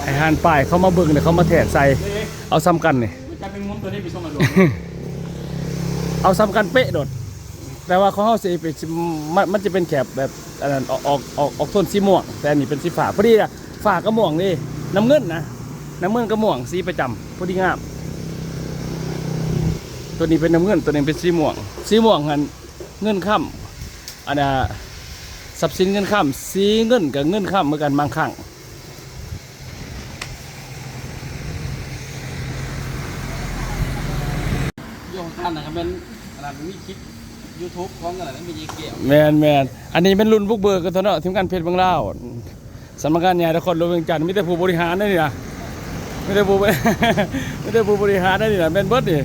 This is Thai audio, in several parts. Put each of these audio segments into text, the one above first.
ไอ้หันป้ายเขามาเบิ่งเนี่ยเขามาแทกใส่เอาซ้ำกันนี่เอาซ้ำกันเป๊ะโดดแต่ว่าเขาสีเป็นมันจะเป็นแคบแบบอันนั้นออกโทนสีม่วงแต่อันนี้เป็นสีฟ้าพอดีอะฟ้าก็ม่วงนี่น้ำเงินนะน้ำเงินก็ม่วงสีประจำพอดีงามตัวนี้เป็นน้ำเงินตัวนี้เป็นสีม่วงหันเงินค่ำอันน่ะทรัพย์สินเงินค่ำสีเงินกับเงินค่ำเหมือนกันบางครั้งโยงท่านนะครับเป็นอะไรมีคลิป YouTube พร้อมกันอะไรไม่มีเกี่ยวแมนอันนี้เป็นรุ่นบุกเบิกกันเถอะเนาะทีมงานเพชรบางเล่าสำนักงานใหญ่นครหลวงเวียงจันทร์ไม่ได้ผู้บริหารนั่นนี่นะไม่ได้ผู้บริหารนั่นนี่นะเป็นเบิร์ดดิ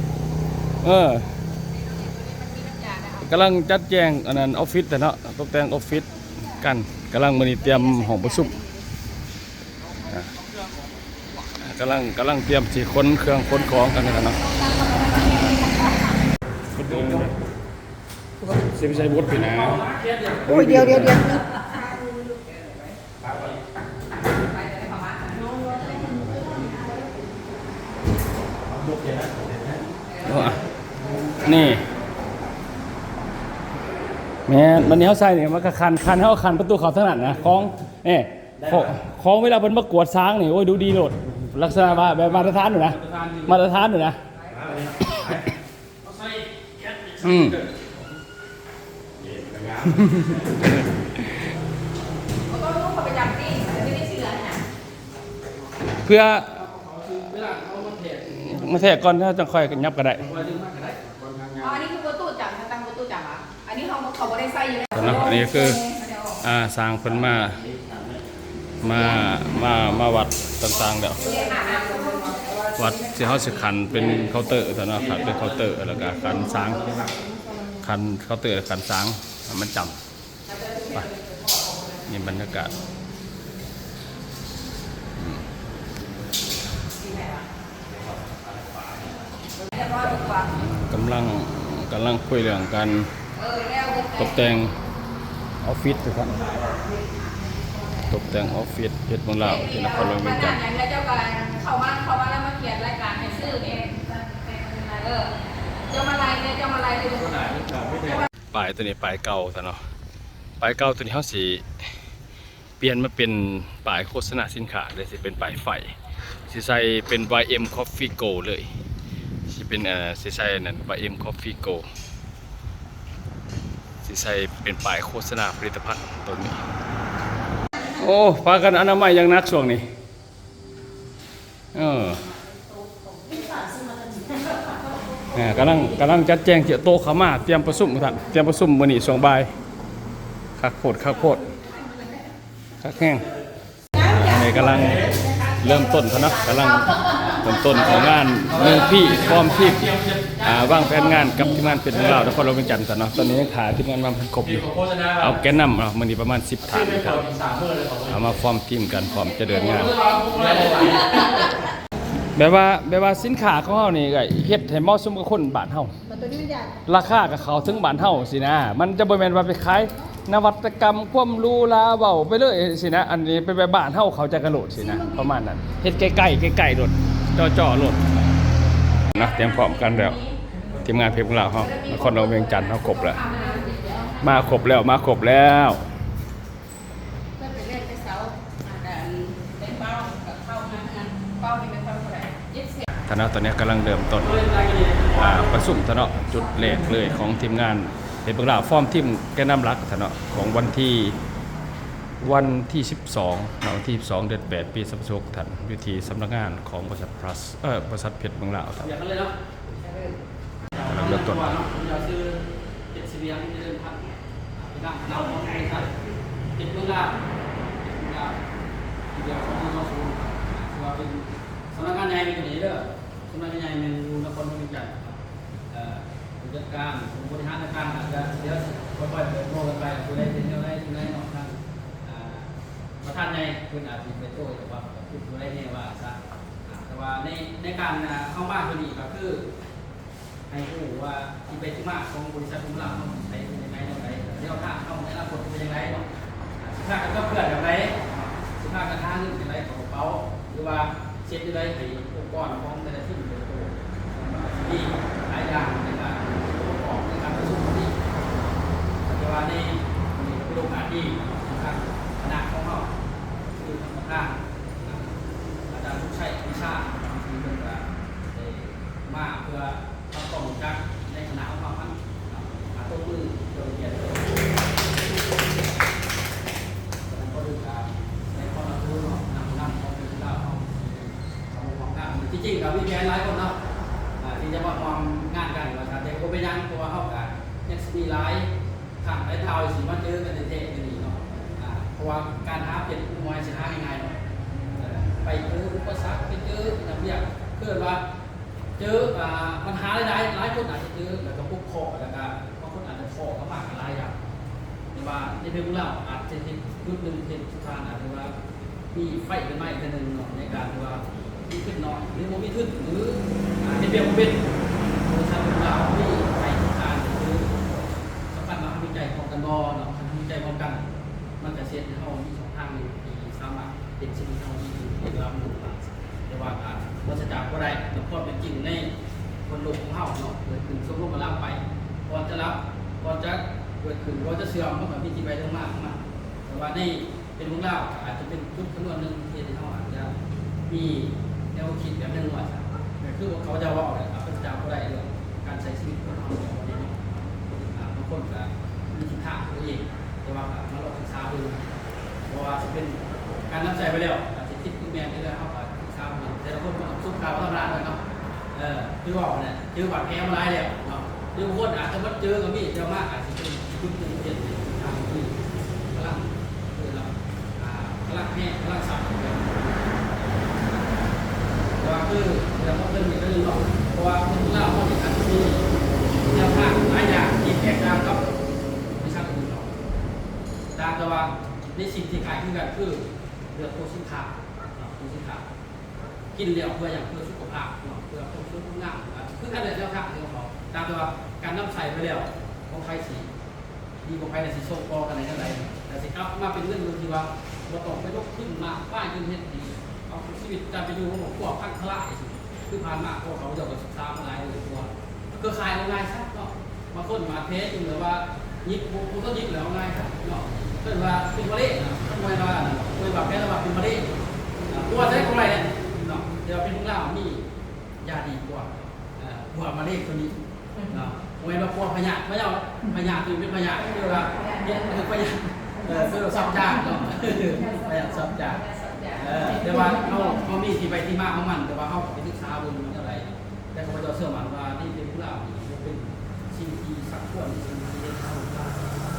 กำลังจัดแจงอันนั้นออฟฟิศแต่เนาะตกแต่งออฟฟิศกันกำลังมือนี้เตรียมห้องประชุมกำลังเตรียมสีค้นเครื่องค้นของกันนะเนาะเสียบใช้บดไปนะโอ้ยเดี๋ยวนี่แม่มันนี้เขาใส่เนี่ยมันก็คันเขาคันประตูเขาถนัดนะคล้องคล้องเวลาเป็นมากวดช้างนี่โอ้ยดูดีโหลดลักษณะแบบมาตรฐานอยู่นะเพื่อมาแทกก่อนถ้าจะค่อยยับก็ได้อันนี้คือประตูจับตั้งประตูจับอ่ะอันนี้เขาไม่ได้ใส่อยู่แล้วอันนี้คือสร้างเพิ่นมาวัดต่างๆเดี๋ยววัดที่เขาสิขันเป็นเคาน์เตอร์แต่เนาะขันเป็นเคาน์เตอร์แล้วก็ขันสร้างขันเคาน์เตอร์ขันสร้างมันจำไปนี่บรรยากาศกำลังคุยเรื่องการตกแต่งออฟฟิศครับตกแต่งออฟฟิศเพชรบางเล่าที่นครหลวงเวียงจันทร์แล้วเจ้าการเข้ามาแล้วมาเขียนรายการให้ซื้อเนี่ยเจ้ามาลายป้ายตัวนี้ป้ายเก่าซะเนาะป้ายเก่าตัวนี้เขาสีเปลี่ยนมาเป็นป้ายโฆษณาสินค้าเลยสิเป็นป้ายไฟสิใส่เป็น YM Coffee Go เลยสิเป็นสิใส่นั่น YM Coffee Go สิใส่เป็นป้ายโฆษณาผลิตภัณฑ์ตัวนี้โอ้พากันอนามัยยังนักช่วงนี้กำลังจัดแจงเกี่ยวโตขามาเตรียมประชุมท่านเตรียมประชุมมื้อนี้ช่วงบ่ายคักโพดคักแห้งอันนี้กำลังเริ่มต้นนะกำลังเริ่มต้นของงานมือพี่พร้อมทีมวางแผนงานกับทีมงานเป็นของเรานครหลวงเวียงจันทร์เนาะตอนนี้ขาทีมงานมาครบอยู่เอาแกนนำมื้อนี้ประมาณ10ฐานครับเอามาฟอร์มทีมกันพร้อมจะเดินงานแบบว่าสินค้าของเฮานี่ก็เฮ็ดให้เหมาะสมกับคนบ้านเฮาราคากับเขาถึงบ้านเฮาสินะมันจะบ่แม่นว่าไปขายนวัตกรรมความรู้ลาเว้าไปเลยสินะอันนี้เป็นแบบบ้านเฮาเขาจะกระโดดสินะประมาณนั้นเฮ็ดใกล้ๆโดดจ่อๆโดดนะเตรียมพร้อมกันแล้วทีมงานเพชรของเราเฮานครหลวงเวียงจันทร์เฮาครบแล้วมาครบแล้วธนาตอนนี้กำลังเริ่มต้นประชุมธนาจุดแรกเลยของทีมงานเป็นเบื้องหลังฟอร์มทีมแกนนำรักธนาของวันที่12วันที่12 เดือน 8 ปี2016ท่านอยู่ที่สำนักงานของบริษัทบริษัทเพชรเบื้องหลังครับกำลังเริ่มต้นสำนักงานใหญ่เป็นอย่างนี้เด้อสำนักงานใหญ่เป็นนครหลวงเวียงจันทร์ผู้จัดการผู้บริหารจัดการอาจจะเดี๋ยวค่อยๆเปิดโมกันไปผู้ใดเป็นเจ้าใดผู้ใดนอกทางประธานใหญ่คุณอาจจะเป็นโต้แต่ว่าผู้ใดเนี่ยว่าซะแต่ว่าในการเข้าบ้านตัวนี้ก็คือให้ผู้ว่าที่เป็นที่มาของบริษัทของเราใช้เป็นยังไงอย่างไรเดี๋ยวถ้าเข้าในอนาคตเป็นยังไงเนาะถ้าก็เพื่อนอย่างไรถ้าก็ท่านึงอย่างไร เช็ดได้ให้องค์กรของแต่ละที่เป็นตัวมีหลายอย่างในการประกอบในการประชุมนี้ปัจจุบันนี้เป็นโอกาสดีนะครับคณะของเราคือธรรมการอาจารย์ทุกชัยวิชาที่เป็นการมาเพื่อทำข้อมูลจักในคณะของเราทั้งตัวมือโดยเกียรติก็ดูการในข้อรับรู้นำข้อมูลเราเอาของงานจริงๆกับพี่แกหลายคนเนาะที่จะมาความงานกันว่าแต่ก็ไม่ยังเพราะว่าเขากันยังมีหลายทางหลายทาวสิมาเจอกันในเทศกันนี่เนาะเพราะว่าการหาเป็นมวยสิหาง่ายๆเนาะไปเจออุปสรรคไปเจอน้ำเบียกเพื่อว่าเจอปัญหาหลายคนอาจจะเจอแล้วก็พวกคอแล้วก็บางคนอาจจะคอก็มากหลายอย่างแต่ว่าในเพลงของเราอาจจะเห็นยุคหนึ่งเห็นสุดท้ายอาจจะว่ามีไฟเป็นไม้กันหนึ่งในการว่ามีขึ้นนอนหรือโมมีขึ้นหรือในเบียกเป็นบริษัทของเราที่ไปสุดท้ายหรือสำคัญมาทำวิจัยของกันบอเนาะทำวิจัยของกันมันจะเซ็ตในห้องมี2ทางหนึ่งที่สามารถเป็นสิ่งที่เรามีในรับมือแต่ว่าวัฏจักรก็ได้แล้วก็เป็นจริงในคนโลกของเฮาเนาะเกิดขึ้นสมมติมารับไปก่อนจะรับก่อนจะเกิดขึ้นก่อนจะเสื่อมมันก็มีที่ไปเรื่องมากมากแต่ว่าในเป็นพวกเราอาจจะเป็นจุดคำนวณหนึ่งที่เฮาอาจจะมีแนวคิดแบบนึงว่าคือเขาจะว่าอะไรวัฏจักรก็ได้เรื่องการใช้ชีวิตของเราอย่างนี้บางคนก็มีทิศทางตัวเองแต่ว่ามาลองศึกษาดูเพราะว่าจะเป็นการนำใจไปแล้วอาจจะคิดคุณแม่ที่ได้เข้าไปแต่ละคนมันสุขภาพธรรมดาเลยเนาะคือว่าเนี่ยเจอบาดแผลมาหลายแล้วเนาะหรือบางคนอาจจะมาเจอกับมีดเยอะมากอาจจะเป็นยุคหนึ่งเปลี่ยนทางที่กำลังแห้งกำลังสั่นแต่ว่าคือเราต้องเริ่มอย่างนี้เนาะเพราะว่าคนเล่าเขาจะอาจจะมีแนวทางหลายอย่างที่แตกต่างกับวิชาอื่นเนาะแต่ว่าในสิ่งที่ขายขึ้นกันคือเรื่องโภชนากินแล้วเพื่ออย่างเพื่อสุขภาพเพื่อความสุขงามคือการเดินแล้วครับที่เขาตามตัวการนำใส่ไปแล้วของใครสีดีของใครในสีส้มปอกันไหนอะไรแต่สิครับมาเป็นเรื่องที่ว่าเราต้องไปยกขึ้นมาป้ายขึ้นเฮ็ดดีเอาชีวิตการไปอยู่ของพวกพักคละคือผ่านมาพวกเขาจะไปศึกษามาหลายเลยตัวก็คลายเอาง่ายครับเนาะบางคนมาเทสจริงหรือว่ายิบผมก็ยิบแล้วง่ายครับเนาะเป็นว่าเป็นมะเร็งนะทำไมว่าเป็นแบบแค่ระบาดเป็นมะเร็งตัวใช้ของอะไรเนี่ยเดี๋ยวเป็นพวกเรามียาดีกว่ามาเรียกตัวนี้ทำไมมาพวกพญาไม่เอาพญาคือเป็นพญาคือว่าเนี่ยคือพญาคือสับจางเนาะพญาสับจางเดี๋ยวว่าเขามีที่ไปที่มาของมันแต่ว่าเขาไปศึกษาบนมันอะไรแต่เขาจะเชื่อมันว่านี่เป็นพวกเราเป็นสิ่งที่สักส่วนสิ่งที่ได้เข้ามา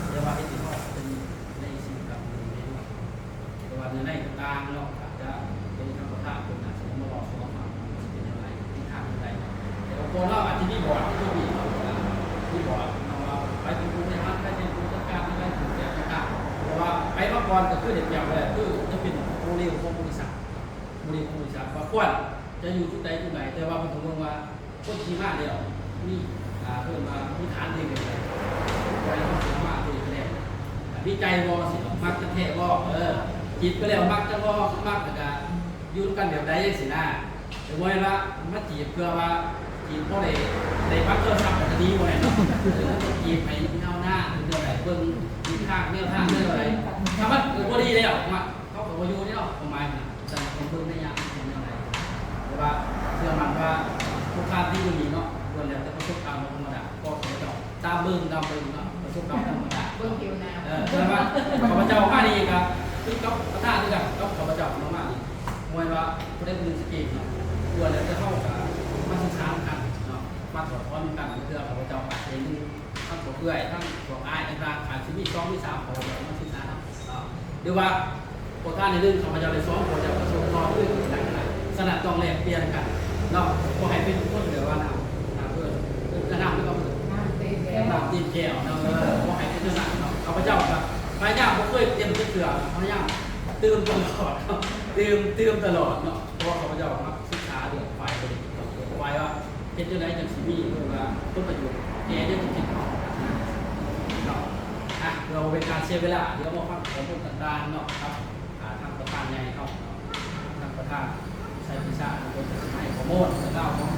เดี๋ยวว่าให้ที่เขาเป็นในสิ่งกับในด้วยแต่ว่าในกลางเนาะอาจจะเป็นคำประทานคนอาจจะมาบอกว่าเป็นอะไรที่ทางอะไรแต่บางคนเราอาจจะมีบอร์ดที่มีที่บอร์ดเราไปเป็นผู้บริหารไปเป็นผู้จัดการไปเป็นผู้แทนต่างๆเพราะว่าไปมาก่อนก็คือเด็กอย่างเลยคือจะเป็นโมเดลของบริษัทว่าควรจะอยู่ที่ใดที่ไหนแต่ว่ามันถึงว่าคนที่มากเดียวมีเพิ่มมามีฐานเดียวกันไว้ต้องสามารถดูคะแนนวิจัยบอสิมักจะแท้บอจิตก็แล้วมักจะบอมักจะยุ่งกันแบบใดยังสินะแต่ว่าละมาจีบเพื่อว่าจีบเพราะในพักเตอร์ซับจะดีกว่าไหนเนาะจีบไปเงาหน้าหรืออะไรเบิ่งมีข้างเนี่ยข้างเนี่ยอะไรถ้ามันเกิดว่าดีแล้วมาเขาบอกว่าอยู่นี่เนาะประมาณนั้นแต่คนเบิ่งได้ยังเป็นยังไงแต่ว่าเชื่อมันว่าทุกท่านที่อยู่นี่เนาะควรแล้วจะประสบการณ์ธรรมดาก็ขอเจ้าตามเบิ่งเนาะประสบการณ์ธรรมดาเบื้องผิวหน้าแต่ว่าข้าพเจ้ามาดีครับคือกับประธานด้วยกันกับข้าพเจ้ามามาดีมวยว่าผู้ได้เป็นสกีเนาะควรแล้วจะเข้ากับมาศึกษากันเนาะมาสอดคล้องกันเพื่อข้าพเจ้าอาจจะมีทั้งตัวเพื่อยทั้งตัวอ้ายต่างๆอาจจะมี2 มี 3ข้าพเจ้ามาศึกษาเนาะหรือว่าโคต้าในเรื่องข้าพเจ้าใน2ข้าพเจ้าประสบความสำเร็จต่างๆสนับต้องแลกเปลี่ยนกันเนาะก็ให้เป็นคนเดียวว่านะเพื่อกระนำไม่ต้องตีแก้วเนาะก็ให้เป็นขนาดเนาะข้าพเจ้าครับพยายามผมเคยเตรียมเสือพยายามตื่นตลอดตื่นตลอดเนาะเพราะข้าพเจ้าครับศึกษาเรื่องไฟบริสุทธิ์ไฟว่าเป็นยังไงจังสีมีเพื่อว่าต้นประโยชน์แก่ได้จริงๆเนาะเราเป็นการเสียเวลาเดี๋ยวมาฟังข้อมูลต่างๆเนาะครับทางประธานใหญ่เขาทางประธานใช้ พิชาทุกคนจะให้ข้อมูลแล้วก็เอาของ